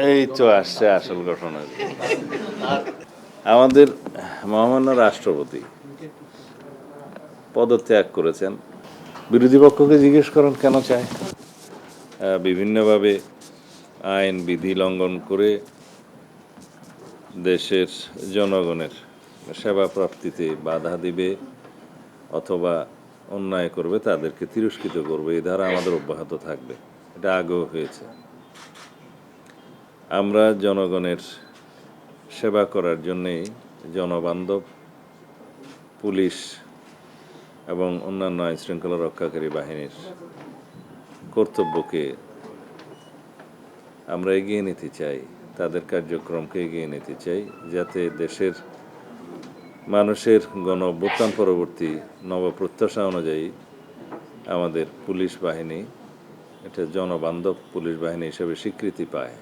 এই তো আসছে আসল ঘটনা। আমাদের মহামান্য রাষ্ট্রপতি পদত্যাগ করেছেন। বিরোধী পক্ষকে জিজ্ঞেস করেন কেন চায়। বিভিন্নভাবে আইন বিধি লঙ্ঘন করে দেশের জনগণের সেবা প্রাপ্তিতে বাধা দিবে অথবা অন্যায় করবে, তাদেরকে তিরস্কৃত করবে। এই ধারা আমাদের অব্যাহত থাকবে। এটা আগেও হয়েছে। আমরা জনগণের সেবা করার জন্যেই জনবান্ধব পুলিশ এবং অন্যান্য আইন শৃঙ্খলা রক্ষাকারী বাহিনীর কর্তব্যকে আমরা এগিয়ে নিতে চাই, তাদের কার্যক্রমকে এগিয়ে নিতে চাই, যাতে দেশের মানুষের গণ অভ্যুত্থান পরবর্তী নবপ্রত্যাশা অনুযায়ী আমাদের পুলিশ বাহিনী এটা জনবান্ধব পুলিশ বাহিনী হিসেবে স্বীকৃতি পায়।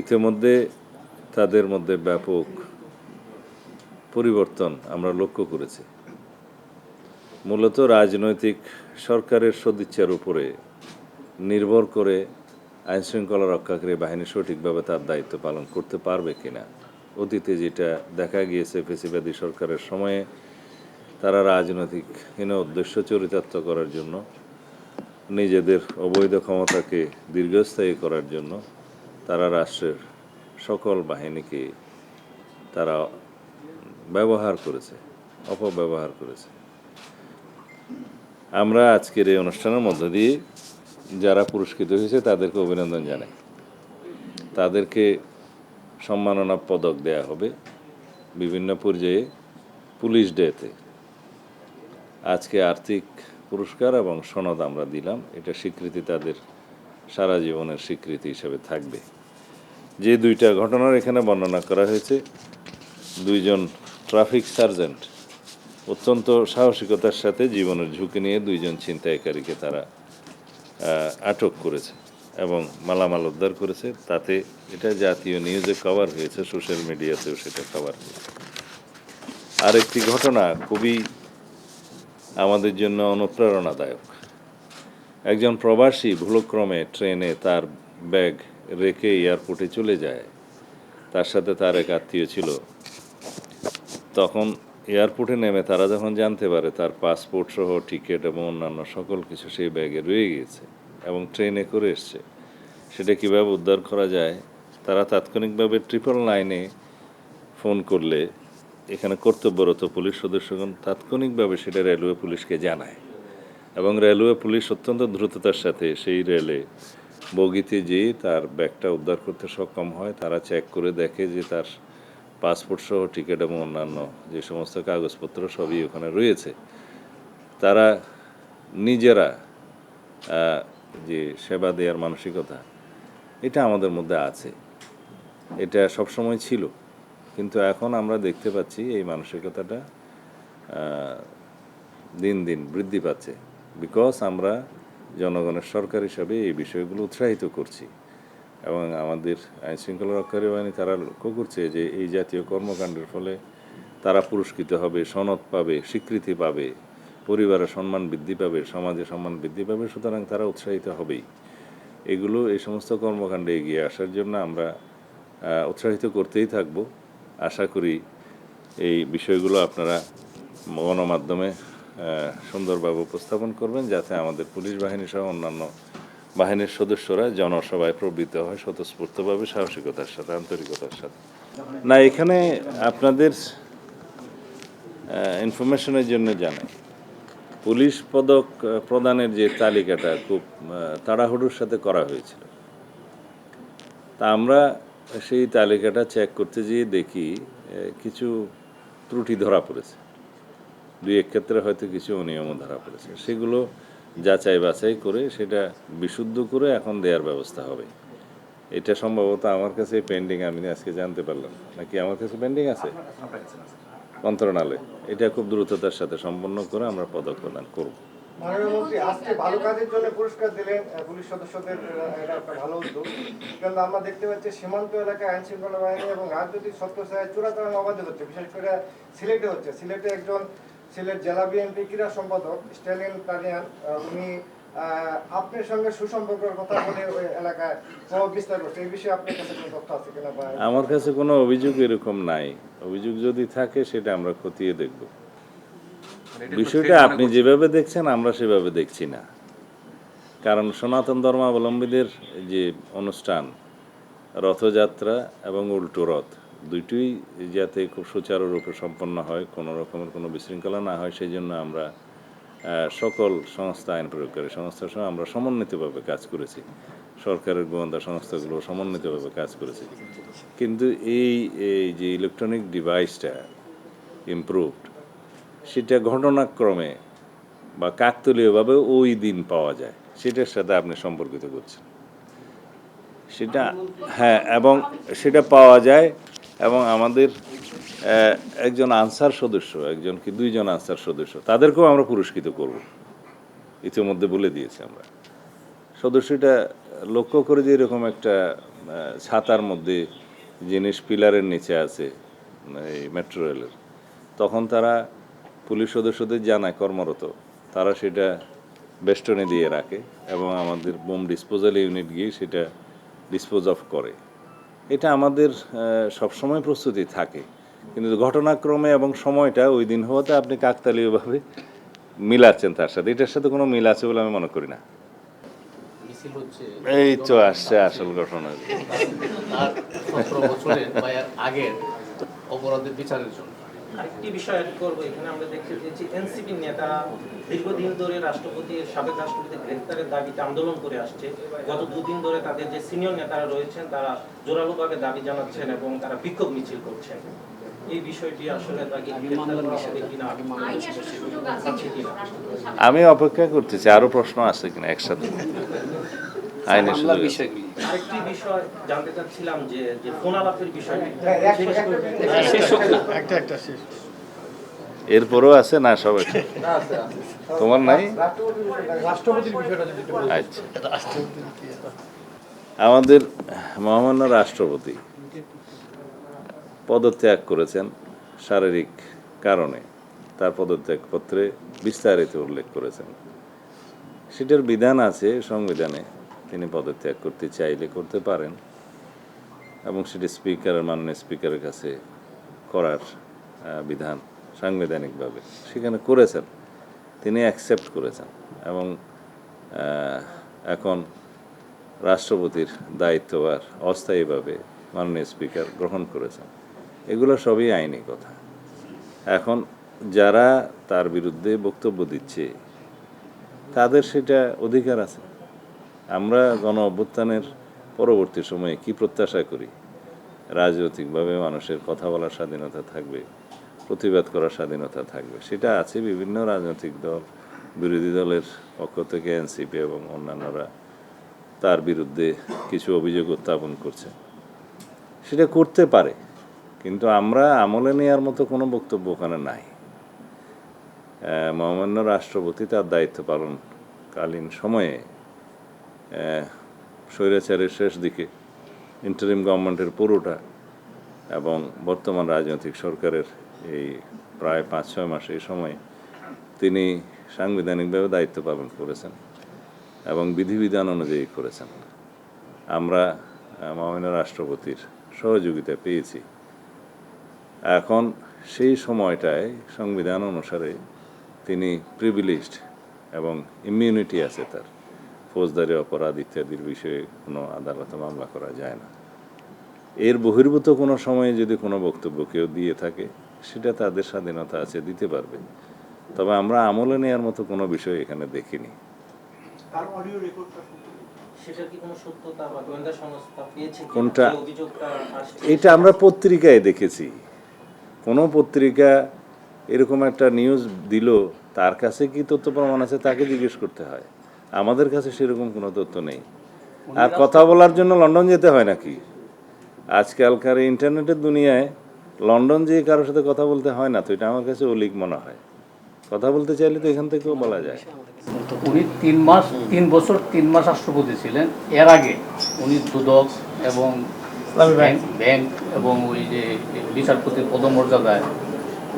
ইতিমধ্যে তাদের মধ্যে ব্যাপক পরিবর্তন আমরা লক্ষ্য করেছি। মূলত রাজনৈতিক সরকারের সদিচ্ছার উপরে নির্ভর করে আইন শৃঙ্খলা রক্ষাকারী বাহিনী সঠিকভাবে তার দায়িত্ব পালন করতে পারবে কিনা। অতীতে যেটা দেখা গিয়েছে ফ্যাসিবাদী সরকারের সময়ে, তারা রাজনৈতিকহীন উদ্দেশ্য চরিতার্থ করার জন্য, নিজেদের অবৈধ ক্ষমতাকে দীর্ঘস্থায়ী করার জন্য তারা রাষ্ট্রের সকল বাহিনীকে তারা ব্যবহার করেছে, অপব্যবহার করেছে। আমরা আজকের এই অনুষ্ঠানের মধ্য দিয়ে যারা পুরস্কৃত হয়েছে তাদেরকে অভিনন্দন জানাই। তাদেরকে সম্মাননা পদক দেয়া হবে বিভিন্ন পর্যায়ে। পুলিশ ডেতে আজকে আর্থিক পুরস্কার এবং সনদ আমরা দিলাম। এটা স্বীকৃতি, তাদের সারা জীবনের স্বীকৃতি হিসেবে থাকবে। যে দুইটা ঘটনার এখানে বর্ণনা করা হয়েছে, দুইজন ট্রাফিক সার্জেন্ট অত্যন্ত সাহসিকতার সাথে জীবনের ঝুঁকি নিয়ে দুইজন ছিনতাইকারীকে তারা আটক করেছে এবং মালামাল উদ্ধার করেছে। তাতে এটা জাতীয় নিউজে কভার হয়েছে, সোশ্যাল মিডিয়াতেও সেটা কভার হয়েছে। আরেকটি ঘটনা খুবই আমাদের জন্য অনুপ্রেরণাদায়ক। একজন প্রবাসী ভুলক্রমে ট্রেনে তার ব্যাগ রেখে এয়ারপোর্টে চলে যায়। তার সাথে তার এক আত্মীয় ছিল। তখন এয়ারপোর্টে নেমে তারা যখন জানতে পারে তার পাসপোর্ট সহ টিকিট এবং অন্যান্য সকল কিছু সেই ব্যাগে রয়ে গিয়েছে এবং ট্রেনে করে এসছে, সেটা কীভাবে উদ্ধার করা যায়, তারা তাৎক্ষণিকভাবে 999-এ ফোন করলে এখানে কর্তব্যরত পুলিশ সদস্যগণ তাৎক্ষণিকভাবে সেটা রেলওয়ে পুলিশকে জানায় এবং রেলওয়ে পুলিশ অত্যন্ত দ্রুততার সাথে সেই রেলে বগিতে যেয়ে তার ব্যাগটা উদ্ধার করতে সক্ষম হয়। তারা চেক করে দেখে যে তার পাসপোর্ট সহ টিকিট এবং অন্যান্য যে সমস্ত কাগজপত্র সবই ওখানে রয়েছে। তারা নিজেরা যে সেবা দেওয়ার মানসিকতা, এটা আমাদের মধ্যে আছে, এটা সবসময় ছিল, কিন্তু এখন আমরা দেখতে পাচ্ছি এই মানসিকতাটা দিন দিন বৃদ্ধি পাচ্ছে। বিকজ আমরা জনগণের সরকার হিসাবে এই বিষয়গুলো উৎসাহিত করছি এবং আমাদের আইন শৃঙ্খলা রক্ষাকারী বাহিনী তারা লক্ষ্য করছে যে এই জাতীয় কর্মকাণ্ডের ফলে তারা পুরস্কৃত হবে, সনদ পাবে, স্বীকৃতি পাবে, পরিবারের সম্মান বৃদ্ধি পাবে, সমাজে সম্মান বৃদ্ধি পাবে। সুতরাং তারা উৎসাহিত হবেই। এগুলো এই সমস্ত কর্মকাণ্ডে এগিয়ে আসার জন্য আমরা উৎসাহিত করতেই থাকব। আশা করি এই বিষয়গুলো আপনারা গণমাধ্যমে সুন্দরভাবে উপস্থাপন করবেন, যাতে আমাদের পুলিশ বাহিনী সহ অন্যান্য বাহিনীর সদস্যরা জনসভায় প্রবৃত্ত হয় স্বতঃস্ফূর্তভাবে, সাহসিকতার সাথে, আন্তরিকতার সাথে। না, এখানে আপনাদের ইনফরমেশনের জন্য জানাই, পুলিশ পদক প্রদানের যে তালিকাটা খুব তাড়াহুড়োর সাথে করা হয়েছিল। তা আমরা সেই তালিকাটা চেক করতে গিয়ে দেখি কিছু ত্রুটি ধরা পড়েছে, দুই এক ক্ষেত্রে হয়তো কিছু অনিয়মও ধরা পড়েছে। সেগুলো যাচাই বাছাই করে সেটা বিশুদ্ধ করে এখন দেওয়ার ব্যবস্থা হবে। এটা সম্ভবত আমার কাছে পেন্ডিং, আমি আজকে জানতে পারলাম, নাকি আমার কাছে পেন্ডিং আছে মন্ত্রণালয়। এটা খুব দ্রুততার সাথে সম্পন্ন করে আমরা পদক প্রদান করব। মাননীয় মন্ত্রী, আজকে ভালো কাজের জন্য পুরস্কার দিলেন পুলিশ সদস্যদের, এটা একটা ভালো উদ্যোগ। কিন্তু আমরা দেখতে পাচ্ছি সীমান্ত এলাকায় আইন শৃঙ্খলা বাহিনী এবং রাজনৈতিক ছত্রছায়ায় চোরাচালান অবাধে হচ্ছে, বিশেষ করে সিলেটে হচ্ছে। সিলেটে একজন সিলেট জেলা বিএনপি ক্রীড়া সম্পাদক স্ট্যালিন কানিয়ান, উনি আপনার সঙ্গে সুসম্পর্কের কথা বলে ওই এলাকায় প্রভাব বিস্তার করছে, এই বিষয়ে আপনার কাছে কোনো তথ্য আছে কিনা? বা আমার কাছে কোনো অভিযোগ এরকম নাই। অভিযোগ যদি থাকে সেটা আমরা খতিয়ে দেখব। বিষয়টা আপনি যেভাবে দেখছেন আমরা সেভাবে দেখছি না। কারণ সনাতন ধর্মাবলম্বীদের যে অনুষ্ঠান রথযাত্রা এবং উল্টো রথ দুইটিই যাতে খুব সুচারুরূপে সম্পন্ন হয়, কোনো রকমের কোনো বিশৃঙ্খলা না হয়, সেই জন্য আমরা সকল সংস্থা, আইন প্রয়োগকারী সংস্থার সঙ্গে আমরা সমন্বিতভাবে কাজ করেছি। সরকারের গোয়েন্দা সংস্থাগুলো সমন্বিতভাবে কাজ করেছি। কিন্তু এই এই যে ইলেকট্রনিক ডিভাইসটা ইমপ্রুভড, সেটা ঘটনাক্রমে বা কাকতালীয়ভাবে ওই দিন পাওয়া যায়, সেটার সাথে আপনি সম্পর্কিত করছেন সেটা। হ্যাঁ, এবং সেটা পাওয়া যায় এবং আমাদের একজন আনসার সদস্য, একজন কি দুইজন আনসার সদস্য, তাদেরকেও আমরা পুরস্কৃত করব, ইতিমধ্যে বলে দিয়েছি আমরা। সদস্যটা লক্ষ্য করে যে এরকম একটা ছাতার মধ্যে জিনিস পিলারের নিচে আছে এই মেট্রো রেলের, তখন তারা পুলিশ সদস্যদের জানায় কর্মরত, তারা সেটা বেষ্টনে দিয়ে রাখে এবং আমাদের বোম ডিসপোজাল ইউনিট গিয়ে সেটা ডিসপোজ অফ করে। এটা আমাদের সবসময় প্রস্তুতি থাকে, কিন্তু ঘটনাক্রমে এবং সময়টা ওই দিন হওয়াতে আপনি কাকতালীয়ভাবে মিলাচ্ছেন তার সাথে, এটার সাথে কোনো মিল আছে বলে আমি মনে করি না। এই তো আসছে আসল ঘটনা। তার 17 বছরের বা এর আগের অপরাধের বিচারের জন্য আরেকটি বিষয় অ্যাড করবো। এখানে আমরা দেখতে পেয়েছি এনসিপি নেতারা দীর্ঘদিন ধরে সাবেক রাষ্ট্রপতি গ্রেফতারের দাবিতে আন্দোলন করে আসছে। গত দুদিন ধরে তাদের যে সিনিয়র নেতারা রয়েছেন তারা জোরালোভাবে দাবি জানাচ্ছেন এবং তারা বিক্ষোভ মিছিল করছেন। এই বিষয়টি আসলে তাকে গ্রেফতার করা হবে কিনা, আছে কিনা? আমি অপেক্ষা করতেছি, আরো প্রশ্ন আছে কিনা একসাথে আইনের সুযোগ আছে। আরেকটি বিষয় জানতে চাচ্ছিলাম যে ফোন আলাপের বিষয়টি এরপরও আছে না সব একসাথে? তোমার নাই? রাষ্ট্রপতির বিষয়টা যদি একটু বলতেন। আচ্ছা, আমাদের মহামান্য রাষ্ট্রপতি পদত্যাগ করেছেন শারীরিক কারণে, তার পদত্যাগপত্রে বিস্তারিত উল্লেখ করেছেন। সেটার বিধান আছে সংবিধানে, তিনি পদত্যাগ করতে চাইলে করতে পারেন এবং সেটি মাননীয় স্পিকারের কাছে করার বিধান সাংবিধানিকভাবে সেখানে করেছেন, তিনি অ্যাকসেপ্ট করেছেন এবং এখন রাষ্ট্রপতির দায়িত্বভার অস্থায়ীভাবে মাননীয় স্পিকার গ্রহণ করেছেন। এগুলো সবই আইনি কথা। এখন যারা তার বিরুদ্ধে বক্তব্য দিচ্ছে তাদের সেটা অধিকার আছে। আমরা গণ অভ্যুত্থানের পরবর্তী সময়ে কি প্রত্যাশা করি? রাজনৈতিকভাবে মানুষের কথা বলার স্বাধীনতা থাকবে, প্রতিবাদ করার স্বাধীনতা থাকবে, সেটা আছে। বিভিন্ন রাজনৈতিক দল, বিরোধী দলের পক্ষ থেকে এনসিপি এবং অন্যান্যরা তার বিরুদ্ধে কিছু অভিযোগ উত্থাপন করছে, সেটা করতে পারে, কিন্তু আমরা আমলে নেওয়ার মতো কোনো বক্তব্য ওখানে নাই। মহামান্য রাষ্ট্রপতি তার দায়িত্ব পালনকালীন সময়ে স্বৈরাচারের শেষ দিকে ইন্টারিম গভর্নমেন্টের পুরোটা এবং বর্তমান রাজনৈতিক সরকারের এই প্রায় 5-6 মাস এই সময়ে তিনি সাংবিধানিকভাবে দায়িত্ব পালন করেছেন এবং বিধিবিধান অনুযায়ী করেছেন। আমরা মহামান্য রাষ্ট্রপতির সহযোগিতা পেয়েছি। এখন সেই সময়টায় সংবিধান অনুসারে তিনি প্রিভিলেজড এবং ইমিউনিটি আছে তার, ফৌজদারি অপরাধ ইত্যাদির বিষয়ে কোনো আদালতে মামলা করা যায় না। এর বহির্ভূত কোনো সময়ে যদি কোনো বক্তব্য কেউ দিয়ে থাকে সেটা তাদের স্বাধীনতা আছে, দিতে পারবে। তবে আমরা আমলে নেওয়ার মতো কোনো বিষয় এখানে দেখিনি। কোনটা? এটা আমরা পত্রিকায় দেখেছি। কোনো পত্রিকা এরকম একটা নিউজ দিল, তার কাছে কি তথ্য প্রমাণ আছে তাকে জিজ্ঞেস করতে হয়। আমাদের কাছে সেরকম কোনো তথ্য নেই। আর কথা বলার জন্য লন্ডন যেতে হয় নাকি? আজকালকার ইন্টারনেটের দুনিয়ায় লন্ডন যেয়ে কারোর সাথে কথা বলতে হয় না, তো এটা আমার কাছে অলিক মনে হয়। কথা বলতে চাইলে তো এখান থেকেও বলা যায়। উনি 3 বছর 3 মাস রাষ্ট্রপতি ছিলেন। এর আগে উনি দুদক এবং ব্যাংক এবং ওই যে বিচারপতির পদমর্যাদায়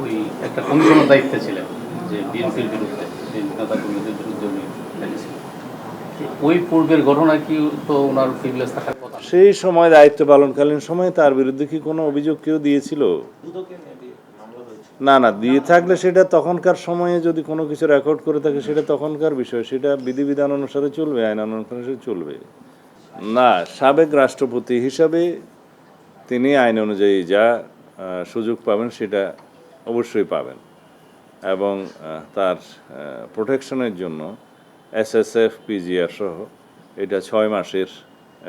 ওই একটা কমিশনের দায়িত্বে ছিলেন, যে বিএনপির বিরুদ্ধে, বিএনপি নেতা কর্মীদের বিরুদ্ধে উনি ছিলেন। ওই পূর্বের ঘটনা কি তো ওনার প্রিভিলেজ থাকার কথা? সেই সময় দায়িত্ব পালনকালীন সময়ে তার বিরুদ্ধে কি কোনো অভিযোগ কেউ দিয়েছিল? দুদকে মেবি মামলা হয়েছে। না দিয়ে থাকলে সেটা তখনকার সময়ে যদি কোনো কিছু রেকর্ড করে থাকে সেটা তখনকার বিষয়, সেটা বিধিবিধান অনুসারে চলবে, আইন অনুসারে চলবে। না, সাবেক রাষ্ট্রপতি হিসাবে তিনি আইন অনুযায়ী যা সুযোগ পাবেন সেটা অবশ্যই পাবেন, এবং তার প্রোটেকশনের জন্য SSF PGR সহ এটা 6 মাসের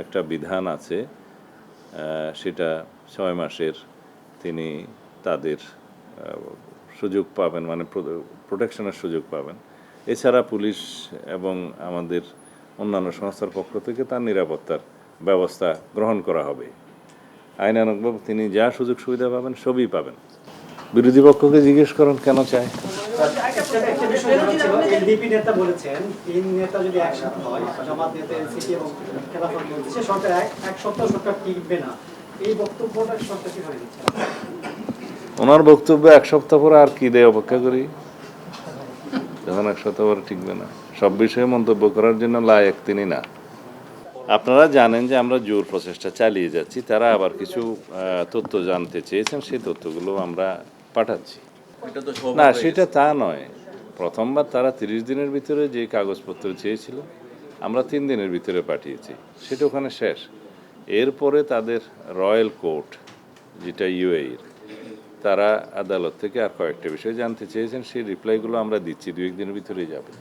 একটা বিধান আছে, সেটা 6 মাসের তিনি তাদের সুযোগ পাবেন, মানে প্রোটেকশনের সুযোগ পাবেন। এছাড়া পুলিশ এবং আমাদের অন্যান্য সংস্থার পক্ষ থেকে তার নিরাপত্তার ব্যবস্থা গ্রহণ করা হবে। আইনানুগভাবে তিনি যা সুযোগ সুবিধা পাবেন সবই পাবেন। বিরোধী পক্ষকে জিজ্ঞেস করেন কেন চায়। একটা বিষয় জানা ছিল, এলডিপি নেতা বলেছেন তিন নেতা যদি একসাথে হয়, জামাত নেতা, এনসিপি এবং খেলাফত মজলিস, সে সরকার এক সপ্তাহ সরকার টিকবে না। এই বক্তব্যটা সরকার কিভাবে নিচ্ছে? ওনার বক্তব্য এক সপ্তাহ পরে আর কি দেয় অপেক্ষা করি, যখন এক সপ্তাহ পরে টিকবে না। সব বিষয়ে মন্তব্য করার জন্য লায়ক তিনি না। আপনারা জানেন যে আমরা জোর প্রচেষ্টা চালিয়ে যাচ্ছি, তারা আবার কিছু তথ্য জানতে চেয়েছেন, সেই তথ্যগুলো আমরা পাঠাচ্ছি। না, সেটা তা নয়। প্রথমবার তারা 30 দিনের ভিতরে যে কাগজপত্র চেয়েছিল আমরা 3 দিনের ভিতরে পাঠিয়েছি, সেটা ওখানে শেষ। এরপরে তাদের রয়্যাল কোর্ট, যেটা UAE-র, তারা আদালত থেকে আর কয়েকটা বিষয় জানতে চেয়েছেন, সেই রিপ্লাইগুলো আমরা দিচ্ছি, 2-1 দিনের ভিতরেই যাবে।